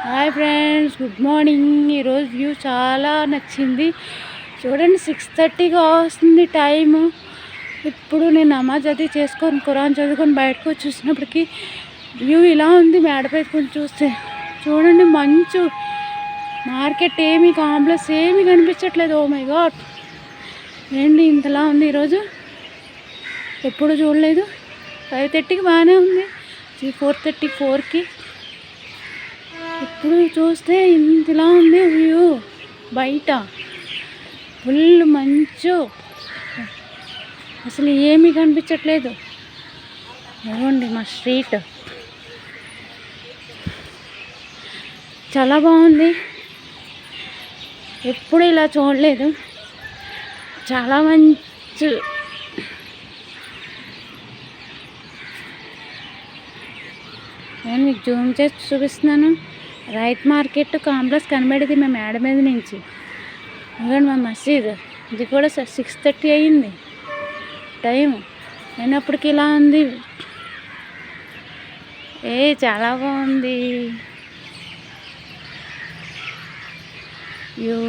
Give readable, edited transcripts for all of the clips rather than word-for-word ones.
Hi friends, good morning. ఈరోజు view చాలా నచ్చింది. చూడండి, 6:30గా వస్తుంది టైము. ఇప్పుడు నేను నమాజ్ అది చేసుకొని ఖురాన్ చదువుకొని బయటకు వచ్చి చూసినప్పటికీ వ్యూ ఇలా ఉంది. మేడపై కొంచెం చూస్తే చూడండి, మంచు, మార్కెట్ ఏమీ, కాంప్లెక్స్ ఏమీ కనిపించట్లేదు. ఓ మై గాడ్, ఏంటి ఇంతలా ఉంది ఈరోజు, ఎప్పుడు చూడలేదు. 5:30కి బాగానే ఉంది, 4:30, 4కి ఇప్పుడు చూస్తే ఇంతలా ఉంది వ్యూ. బయట ఫుల్ మంచు, అసలు ఏమీ కనిపించట్లేదు. ఇదిగోండి మా స్ట్రీట్, చాలా బాగుంది. ఎప్పుడు ఇలా చూడలేదు, చాలా మంచు. నేను మీకు జూమ్ చేసి చూపిస్తున్నాను. రైతు మార్కెట్ కాంప్లెక్స్ కనబడేది మేము మేడ మీద నుంచి. ఇదిగోండి మా మసీద్, ఇది కూడా 6:30 అయ్యింది టైం. అయినప్పటికీ ఇలా ఉంది. చాలా బాగుంది యూ.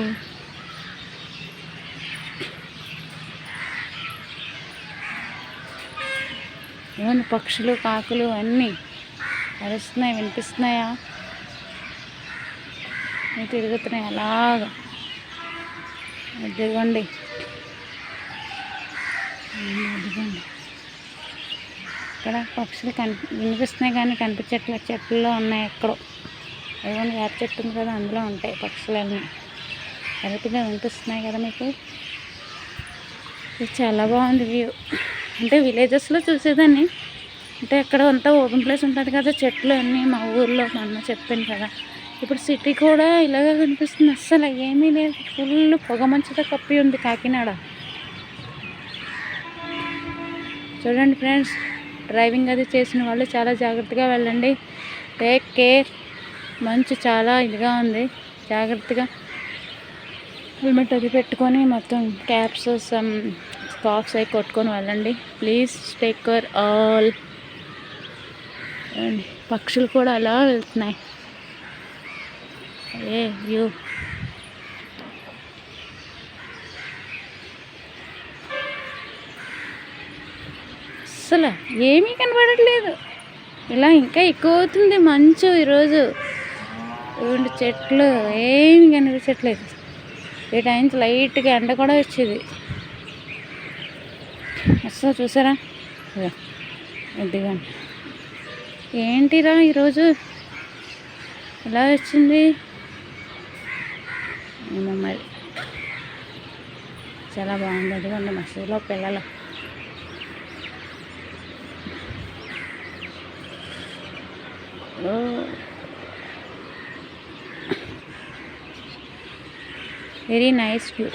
ఏమన్నా పక్షులు, కాకులు అన్నీ అరుస్తున్నాయి, వినిపిస్తున్నాయా? తిరుగుతున్నాయి అలాగా. అదిగోండి, అదిగోండి, ఇక్కడ పక్షులు వినిపిస్తున్నాయి కానీ కనిపించట్లేదు. చెట్లలో ఉన్నాయి ఎక్కడో. అదిగోండి, వేప చెట్టు ఉంది కదా, అందులో ఉంటాయి పక్షులన్నీ. కరెక్ట్గా వినిపిస్తున్నాయి కదా మీకు. ఇది చాలా బాగుంది వ్యూ. అంటే విలేజెస్లో చూసేదాన్ని, అంటే అక్కడ అంతా ఓపెన్ ప్లేస్ ఉంటుంది కదా, చెట్లు అన్నీ. మా ఊర్లో మా అన్న చెప్పాను కదా, ఇప్పుడు సిటీ కూడా ఇలాగే కనిపిస్తుంది. అస్సలు ఏమీ లేదు, ఫుల్ పొగ మంచుతో కప్పి ఉంది కాకినాడ. చూడండి ఫ్రెండ్స్, డ్రైవింగ్ అది చేసిన వాళ్ళు చాలా జాగ్రత్తగా వెళ్ళండి. Take care. మంచు చాలా ఇదిగా ఉంది, జాగ్రత్తగా హెల్మెట్ అది పెట్టుకొని మొత్తం క్యాప్స్, స్కార్ఫ్స్ అవి కొట్టుకొని వెళ్ళండి. Please take care all. పక్షులు కూడా అలా వెళ్తున్నాయి. వ్యూ అసలు ఏమీ కనబడట్లేదు. ఇలా ఇంకా ఎక్కువ అవుతుంది మంచు ఈరోజు. రెండు చెట్లు ఏమీ కనిపించట్లేదు. ఈ టైంకి లైట్గా ఎండ కూడా వచ్చేది. అసలు చూసారా, ఇదిగోండి. ఏంటిరా ఈరోజు ఇలా వచ్చింది ఏమో మరి. చాలా బాగుంది. అదిగోండి మసీదులో పిల్లలు. Very nice view.